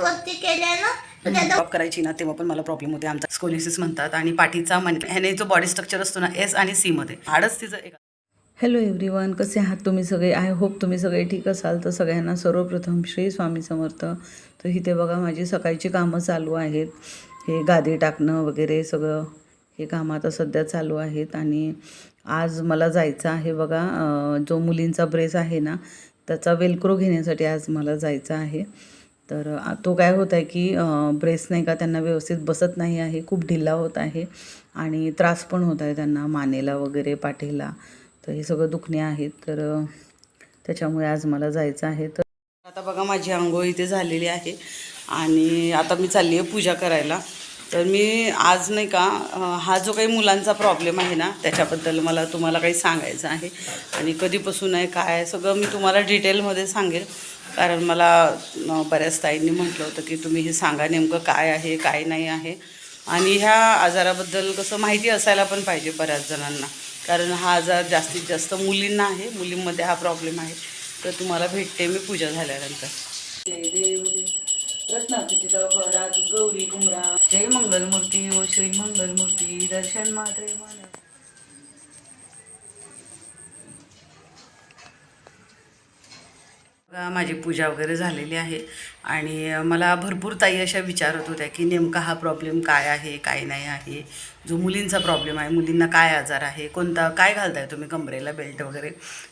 वरती केल्यानं जॉब करायची ना तेव्हा पण मला प्रॉब्लेम होते. आमचा स्कोलिसिस म्हणतात आणि पाठीचा ह्याने जो बॉडी स्ट्रक्चर असतो ना एस आणि सी मध्ये हाडच तिचं एक. हॅलो एव्हरीवन, कसे आहात तुम्ही सगळे? आय होप तुम्ही सगळे ठीक असाल. तर सगळ्यांना सर्वप्रथम श्री स्वामी समर्थ. तर इथे बघा माझी सकाळची कामं चालू आहेत. हे गादी टाकणं वगैरे सगळं हे कामं आता सध्या चालू आहेत. आणि आज मला जायचं आहे बघा, जो मुलींचा ब्रेस आहे ना त्याचा वेलक्रो घेण्यासाठी आज मला जायचं आहे. तर तो काय होत आहे की ब्रेस नाही का त्यांना व्यवस्थित बसत नाही आहे, खूप ढिला होत आहे आणि त्रास पण होत आहे त्यांना मानेला वगैरे पाठीला. तर हे सगळं दुखणे आहेत. तर त्याच्यामुळे आज मला जायचं आहे. तर आता बघा माझी आंघोळ इथे झालेली आहे आणि आता मी चालली आहे पूजा करायला. तर मी आज नाही का हा जो काही मुलांचा प्रॉब्लेम आहे ना त्याच्याबद्दल मला तुम्हाला काही सांगायचं आहे आणि कधीपासून आहे काय आहे सगळं मी तुम्हाला डिटेलमध्ये सांगेल. कारण मला बऱ्याच ताईंनी म्हटलं होतं की तुम्ही हे सांगा नेमकं काय आहे काय नाही आहे. आणि ह्या आजाराबद्दल कसं माहिती असायला पण पाहिजे बऱ्याच जणांना, कारण हा आजार जास्तीत जास्त मुलींना आहे, मुलींमध्ये हा प्रॉब्लेम आहे. तर तुम्हाला भेटते मी पूजा झाल्यानंतर. जय देव जय रत्नाची दफरात गौरी कुमरा जय मंगलमूर्ती ओ श्री मंगलमूर्ती दर्शन मात्रे मला. माझी पूजा वगैरे झालेली आहे आणि मला भरपूर ताई अशा विचारत होत्या की नेमका हा प्रॉब्लेम काय आहे काय नाही आहे. जो मुलींचा प्रॉब्लेम आहे, मुलींना काय आजार आहे, कोणता काय घालताय तुम्ही कमरेला बेल्ट वगैरे.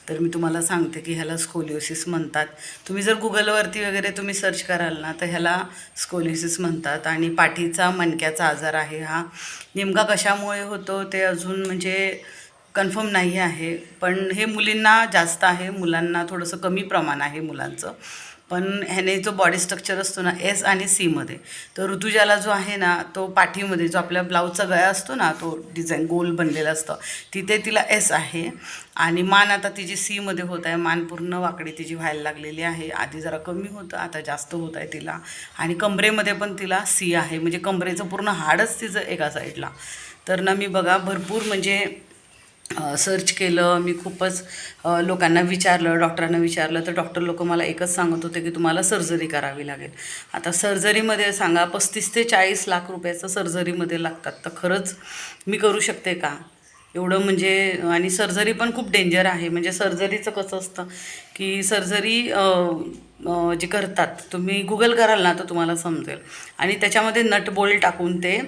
तर मी तुम्हाला सांगते की ह्याला स्कोलिओसिस म्हणतात. तुम्ही जर गुगलवरती वगैरे तुम्ही सर्च कराल ना तर ह्याला स्कोलिओसिस म्हणतात. आणि पाठीचा मणक्याचा आजार आहे हा. नेमका कशामुळे होतो ते अजून म्हणजे कन्फर्म नाही आहे, पण हे मुलींना जास्त आहे, मुलांना थोडंसं कमी प्रमाण आहे मुलांचं. पण ह्याने जो बॉडी स्ट्रक्चर असतो ना एस आणि सीमध्ये, तर ऋतुजाला जो आहे ना तो पाठीमध्ये जो आपल्या ब्लाऊजचा गळा असतो ना तो डिझाईन गोल बनलेला असतं तिथे तिला एस आहे. आणि मान आता तिची सीमध्ये होत आहे. मान पूर्ण वाकडी तिची व्हायला लागलेली आहे. आधी जरा कमी होतं, आता जास्त होत आहे तिला. आणि कमरेमध्ये पण तिला सी आहे, म्हणजे कमरेचं पूर्ण हाडच तिचं एका साईडला. तर ना मी बघा भरपूर म्हणजे सर्च केलं मी, खूपच लोकांना विचारलं, डॉक्टरांना विचारलं. तर डॉक्टर लोक मला एकच सांगत होते की तुम्हाला सर्जरी करावी लागेल. आता सर्जरीमध्ये सांगा 35 ते 40 लाख रुपयाचं सर्जरीमध्ये लागतात. तर खरंच मी करू शकते का एवढं म्हणजे. आणि सर्जरी पण खूप डेंजर आहे. म्हणजे सर्जरीचं कसं असतं की सर्जरी जे करतात तुम्ही गुगल कराल ना तर तुम्हाला समजेल. आणि त्याच्यामध्ये नट बोल्ट टाकून ते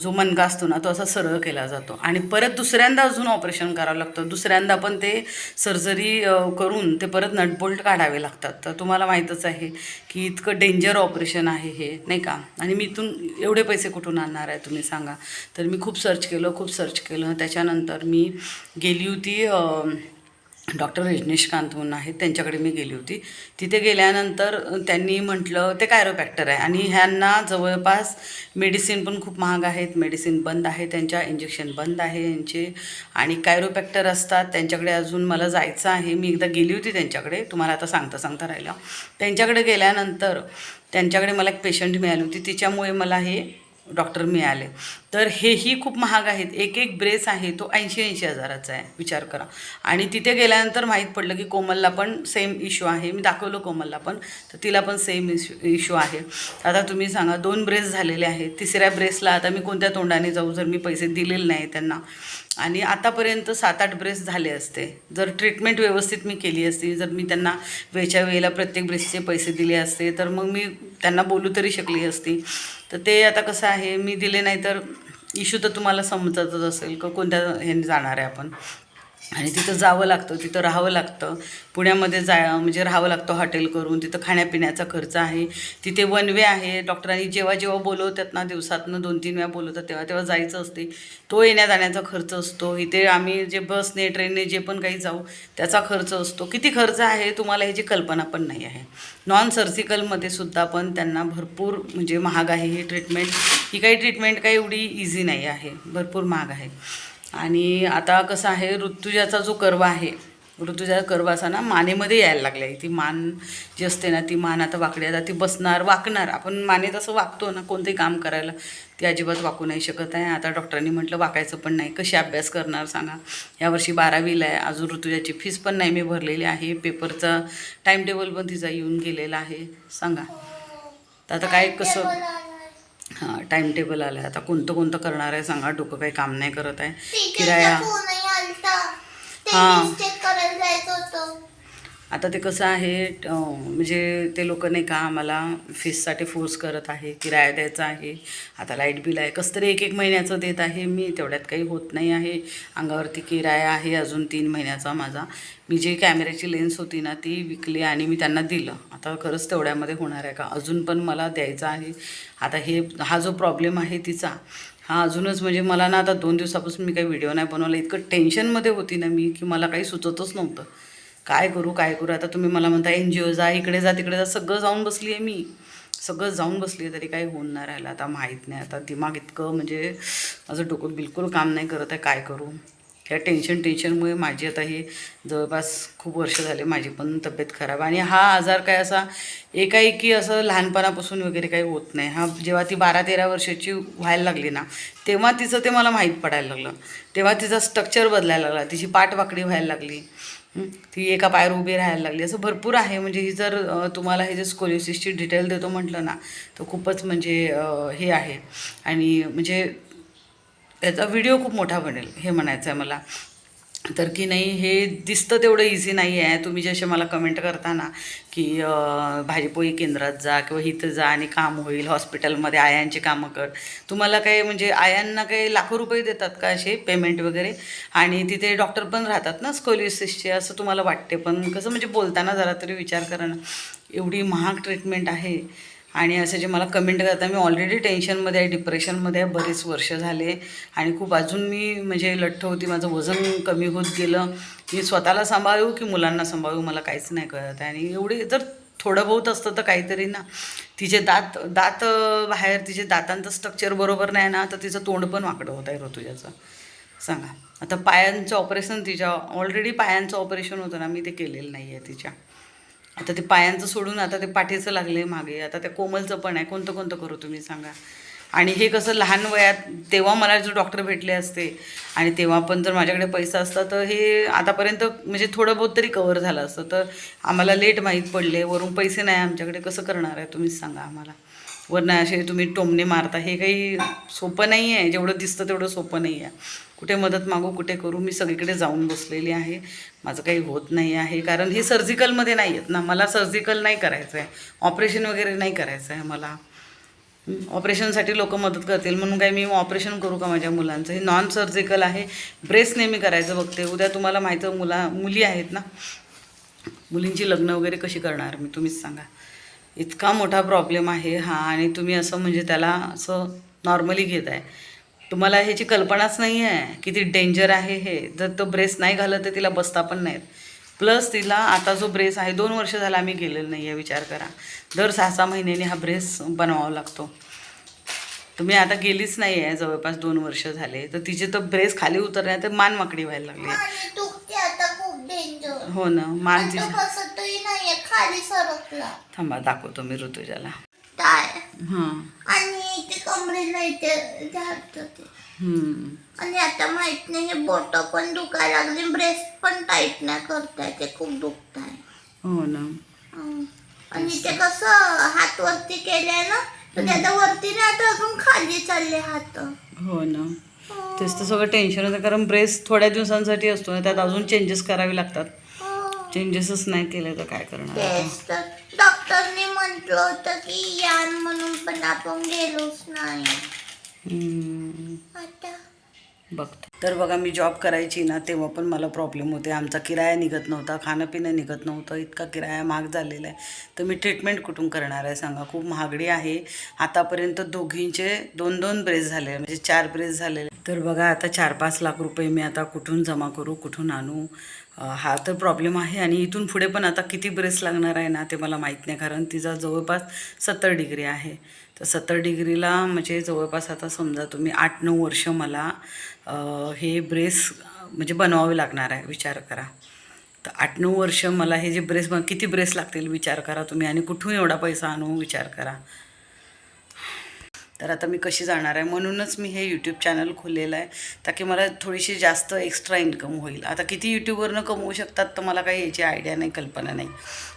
जो मणका असतो ना तो असा सरळ केला जातो आणि परत दुसऱ्यांदा अजून ऑपरेशन करावं लागतं. दुसऱ्यांदा पण ते सर्जरी करून ते परत नट बोल्ट काढावे लागतात. तर तुम्हाला माहीतच आहे की इतकं डेंजर ऑपरेशन आहे हे, नाही का. आणि मी इथून एवढे पैसे कुठून आणणार आहे तुम्ही सांगा. तर मी खूप सर्च केलं. त्याच्यानंतर मी गेली होती डॉक्टर रजनीशकांत म्हणून आहेत त्यांच्याकडे मी गेली होती. तिथे गेल्यानंतर त्यांनी म्हटलं ते कायरोप्रॅक्टर आहे आणि ह्यांना जवळपास मेडिसिन पण खूप महाग आहेत, मेडिसिन बंद आहे त्यांच्या, इंजेक्शन बंद आहे यांचे. आणि कायरोप्रॅक्टर असतात त्यांच्याकडे अजून मला जायचं आहे. मी एकदा गेली होती त्यांच्याकडे, तुम्हाला आता सांगता राहिलं. त्यांच्याकडे गेल्यानंतर त्यांच्याकडे मला एक पेशंट मिळाली होती, तिच्यामुळे मला हे डॉक्टर मिळाले. तर हेही खूप महाग आहेत. एक ब्रेस आहे तो 80-80 हजाराचा आहे, विचार करा. आणि तिथे गेल्यानंतर माहीत पडलं की कोमलला पण सेम इश्यू आहे. मी दाखवलं कोमलला पण, तर तिला पण सेम इश्यू आहे. आता तुम्ही सांगा 2 ब्रेस झालेले आहेत, तिसऱ्या ब्रेसला आता मी कोणत्या तोंडाने जाऊ जर मी पैसे दिलेले नाही त्यांना. आणि आतापर्यंत 7-8 ब्रेस झाले असते जर ट्रीटमेंट व्यवस्थित मी केली असती, जर मी त्यांना वेळच्या वेळेला प्रत्येक ब्रेसचे पैसे दिले असते तर मग मी त्यांना बोलू तरी शकली असती. तर ते आता कसं आहे मी दिले नाही तर इश्यू तर तुम्हाला समजतच असेल का कोणत्या ह्याने जाणार आहे आपण. आणि तिथं जावं लागतं, तिथं राहावं लागतं. पुण्यामध्ये म्हणजे राहावं लागतं हॉटेल करून. तिथं खाण्यापिण्याचा खर्च आहे. तिथे 1 वे आहे. डॉक्टरांनी जेव्हा बोलवतात ना, दिवसातनं 2-3 वेळा बोलवतात तेव्हा जायचं असते. तो येण्या जाण्याचा खर्च असतो. इथे आम्ही जे बसने ट्रेनने जे पण काही जाऊ त्याचा खर्च असतो. किती खर्च आहे तुम्हाला ह्याची कल्पना पण नाही आहे. नॉन सर्जिकलमध्ये सुद्धा पण त्यांना भरपूर म्हणजे महाग आहे ही ट्रीटमेंट. ही काही ट्रीटमेंट काही एवढी इझी नाही आहे, भरपूर महाग आहे. आणि आता कसं आहे ऋतुजाचा जो कर्व आहे, ऋतुजा कर्व असा ना मानेमध्ये यायला लागला आहे. ती मान जी असते ना ती मान आता वाकडी, आता ती वाकणार. आपण मानेत असं वाकतो ना कोणतेही काम करायला, ती अजिबात वाकू नाही शकत आहे. आता डॉक्टरांनी म्हटलं वाकायचं पण नाही. कशी अभ्यास करणार सांगा. यावर्षी 12वीला आहे, अजून ऋतुजाची फीस पण नाही मी भरलेली आहे. पेपरचा टाईम टेबल पण तिचा येऊन गेलेला आहे. सांगा तर आता काय कसं हां टाईम टेबल आलं आहे. आता कोणतं कोणतं करणार आहे सांगा, डोकं काही काम नाही करत आहे. किराया हां आता ते कसं आहे म्हणजे ते लोक नाही का आम्हाला फीससाठी फोर्स करत आहे, किराया द्यायचा आहे. आता लाईट बिल आहे कसं तरी 1-1 महिन्याचं देत आहे मी, तेवढ्यात काही होत नाही आहे. अंगावरती किराया आहे अजून 3 महिन्याचा माझा. मी जी कॅमेऱ्याची लेन्स होती ना ती विकली आणि मी त्यांना दिलं. आता खरंच तेवढ्यामध्ये होणार आहे का, अजून पण मला द्यायचं आहे. आता हा जो प्रॉब्लेम आहे तिचा हा अजूनच म्हणजे मला ना आता 2 दिवसापासून मी काही व्हिडिओ नाही बनवला. इतकं टेन्शनमध्ये होती ना मी की मला काही सुचतच नव्हतं काय करू. आता तुम्ही मला म्हणता NGO जा, इकडे जा, तिकडे जा, सगळं जाऊन बसली आहे मी, सगळं जाऊन बसली आहे तरी काही होऊन नाही राहिलं. आता माहीत नाही, आता दिमाग इतकं म्हणजे माझं डोकं बिलकुल काम नाही करत आहे, काय करू. ह्या टेन्शनमुळे माझी आता ही जवळपास खूप वर्ष झाले माझी पण तब्येत खराब. आणि हा आजार काय असा एकाएकी असं लहानपणापासून वगैरे काही होत नाही. हा जेव्हा ती 12-13 वर्षाची व्हायला लागली ना तेव्हा तिचं ते मला माहीत पडायला लागलं. तेव्हा तिचा स्ट्रक्चर बदलायला लागला, तिची पाठ वाकडी व्हायला लागली, ती एका पायावर उभी राहायला लागली. असं भरपूर आहे. म्हणजे ही जर तुम्हाला हे जे स्कोलियोसिसची डिटेल देतो म्हटलं ना तर खूपच म्हणजे हे आहे. आणि म्हणजे त्याचा व्हिडिओ खूप मोठा बनेल हे म्हणायचं आहे मला. तर की नाही हे दिसतं तेवढं इझी नाही आहे. तुम्ही जसे मला कमेंट करता ना की भाजीपोळी केंद्रात जा किंवा इथं जा आणि काम होईल, हॉस्पिटलमध्ये आयांची कामं कर. तुम्हाला काही म्हणजे आयांना काही लाखो रुपये देतात का असे पेमेंट वगैरे, आणि तिथे डॉक्टर पण राहतात ना स्कोलियोसिसचे असं तुम्हाला वाटते. पण कसं म्हणजे बोलताना जरा तरी विचार करा ना, एवढी महाग ट्रीटमेंट आहे. आणि असं जे मला कमेंट करता, मी ऑलरेडी टेन्शनमध्ये आहे, डिप्रेशनमध्ये आहे, बरेच वर्ष झाले. आणि खूप अजून मी म्हणजे लठ्ठ होती, माझं वजन कमी होत गेलं. मी स्वतःला सांभाळू की मुलांना सांभाळू मला काहीच नाही कळत आहे. आणि एवढे जर थोडं बहुत असतं तर काहीतरी ना, तिचे दात बाहेर, तिचे दातांचं स्ट्रक्चर बरोबर नाही ना तर तिचं तोंड पण वाकडं होत आहे ऋतुजाचं. सांगा आता पायांचं ऑपरेशन, तिच्या ऑलरेडी पायांचं ऑपरेशन होतं ना, मी ते केलेलं नाही आहे तिच्या. आता ते पायांचं सोडून आता ते पाठीचं लागले मागे, आता त्या कोमलचं पण आहे. कोणतं कोणतं करू तुम्ही सांगा. आणि हे कसं लहान वयात, तेव्हा मला जो डॉक्टर भेटले असते आणि तेव्हा पण जर माझ्याकडे पैसा असता तर हे आतापर्यंत म्हणजे थोडं बहुत तरी कवर झालं असतं. तर आम्हाला लेट माहीत पडले, वरून पैसे नाही आमच्याकडे, कसं करणार आहे तुम्हीच सांगा आम्हाला. वरनं असे तुम्ही टोमणे मारता, हे काही सोपं नाही आहे. जेवढं दिसतं तेवढं सोपं नाही आहे. कुठे मदत मागू, कुठे करू, मी सगळीकडे जाऊन बसलेली आहे. माझं काही होत नाही आहे. कारण हे सर्जिकलमध्ये नाही आहेत ना, मला सर्जिकल नाही करायचं आहे, ऑपरेशन वगैरे नाही करायचं आहे मला. ऑपरेशनसाठी लोक मदत करतील म्हणून काय मी ऑपरेशन करू का माझ्या मुलांचं. हे नॉन सर्जिकल आहे. ब्रेस्ट नेहमी करायचं बघते. उद्या तुम्हाला माहिती मुली आहेत ना, मुलींची लग्न वगैरे कशी करणार मी, तुम्हीच सांगा. इतका मोठा प्रॉब्लेम आहे हा. आणि तुम्ही असं म्हणजे त्याला असं नॉर्मली घेत आहे. तुम्हाला ह्याची कल्पनाच नाही आहे किती डेंजर आहे हे. जर तो ब्रेस नाही घालत तर तिला बसता पण नाहीत. प्लस तिला आता जो ब्रेस आहे 2 वर्ष झाला आम्ही गेलेलो नाही आहे, विचार करा. दर 6-6 महिन्यांनी हा ब्रेस बनवावा लागतो. तुम्ही आता गेलीच नाही आहे जवळपास 2 वर्ष झाले, तर तिचे तर ब्रेस खाली उतरण्या तर मान वाकडी व्हायला लागली. हो ना, मान तिची खाली सरकला. थांबा दाखवतो मी ऋतुजाला. हां आणि ते कमरेला इथे झालं ते. आणि आता माहित नाही, हे बोट पण दुखायला लागले, ब्रेस्ट पण टाईट नाही करताय, ते खूप दुखत आहे. हो ना. आणि ते कसं हात वरती केलंय ना तर त्याचा वरती नाही, आता अजून खाली चालले हात. हो ना, तेच तर सगळं टेन्शन होतं. कारण ब्रेस्ट थोड्या दिवसांसाठी असतो ना, त्यात अजून चेंजेस करावे लागतात. चेंजेसच नाही केले तर काय करणार. तेच तर डॉक्टरने म्हटलं होतं की यान म्हणून, पण आपण गेलोच नाही. आता बघतो. तर बघा मी जॉब करायची ना तेव्हा पण मला प्रॉब्लेम होते. आमचा किराया निघत नव्हता, खाणं पिणं निघत नव्हतं, इतका किराया महाग झालेला आहे. तर मी ट्रीटमेंट कुठून करणार आहे सांगा. खूप महागडी आहे. आतापर्यंत दोघींचे 2-2 ब्रेस झाले, म्हणजे 4 ब्रेस झालेले. तर बघा आता 4-5 लाख रुपये मी आता कुठून जमा करू, कुठून आणू, हा तर प्रॉब्लेम आहे. आणि इथून पुढे पण आता किती ब्रेस लागणार आहे ना ते मला माहीत नाही. कारण तिचा जवळपास 70 डिग्री आहे. तर 70 डिग्रीला म्हणजे जवळपास आता समजा तुम्ही 8-9 वर्ष मला हे ब्रेस म्हणजे बनवावे लागणार आहे, विचार करा. तर 8-9 वर्ष मला हे जे ब्रेस किती ब्रेस लागतील विचार करा तुम्ही. आणि कुठून एवढा पैसा आणू विचार करा. तर आता मी कशी जाणार आहे, म्हणूनच मी हे यूट्यूब चॅनल खोललेलं आहे, ताकी मला थोडीशी जास्त एक्स्ट्रा इन्कम होईल. आता किती यूट्यूबवरनं कमवू शकतात तर मला काही याची आयडिया नाही, कल्पना नाही.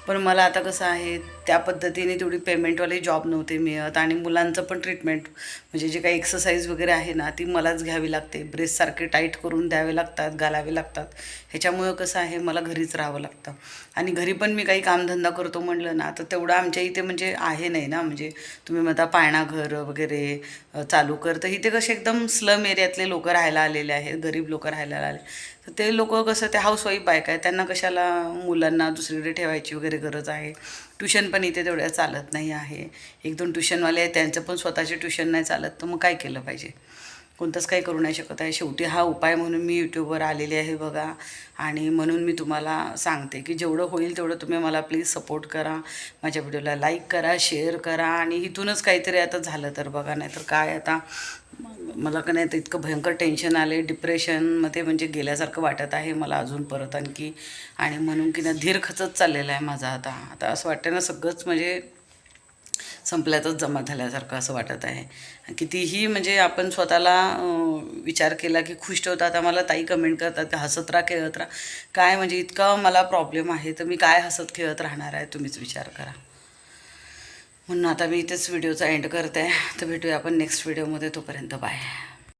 पण मला आता कसं आहे, त्या पद्धतीने तेवढी पेमेंटवाले जॉब नव्हते मिळत आणि मुलांचं पण ट्रीटमेंट म्हणजे जे काही एक्सरसाइज वगैरे आहे ना ती मलाच घ्यावी लागते. ब्रेस सारखे टाईट करून द्यावे लागतात, घालावे लागतात. ह्याच्यामुळं कसं आहे, मला घरीच राहावं लागतं. आणि घरी पण मी काही कामधंदा करतो म्हटलं ना तर तेवढं आमच्या इथे म्हणजे आहे नाही ना. म्हणजे तुम्ही म्हणता पाळणा घर वगैरे चालू कर, तर इथे कसे एकदम स्लम एरियातले लोक राहायला आलेले आहेत, गरीब लोक राहायला आले. तर ते लोक कसं, ते हाऊसवाईफ बायका आहे, त्यांना कशाला मुलांना दुसरीकडे ठेवायची वगैरे गरज आहे. ट्युशन पण इथे तेवढ्या चालत नाही आहे. 1-2 ट्युशनवाले आहेत, त्यांचं पण स्वतःचे ट्युशन नाही चालत. तर मग काय केलं पाहिजे, कोणतंच काही करू नाही शकत आहे. शेवटी हा उपाय म्हणून मी यूट्यूबवर आलेली आहे बघा. आणि म्हणून मी तुम्हाला सांगते की जेवढं होईल तेवढं तुम्ही मला प्लीज सपोर्ट करा, माझ्या व्हिडिओला लाईक करा, शेअर करा. आणि इथूनच काहीतरी आता झालं तर बघा, नाही तर काय आता मला का नाही तर इतकं भयंकर टेन्शन आले, डिप्रेशनमध्ये म्हणजे गेल्यासारखं वाटत आहे मला अजून परत आणखी. आणि म्हणून की ना धीर खचत चाललेला आहे माझा. आता असं वाटतं ना सगळंच म्हणजे संपल्यातच जमा झाल्यासारखं असं वाटत आहे. कितीही म्हणजे आपण स्वतःला विचार केला की खुश ठेवतात. आता मला ताई कमेंट करतात की हसत राहा, खेळत राहा. काय म्हणजे इतका मला प्रॉब्लेम आहे तर मी काय हसत खेळत राहणार आहे, तुम्हीच विचार करा. म्हणून आता मी इथेच व्हिडिओचा एंड करते. तर भेटूया आपण नेक्स्ट व्हिडिओमध्ये. तोपर्यंत बाय.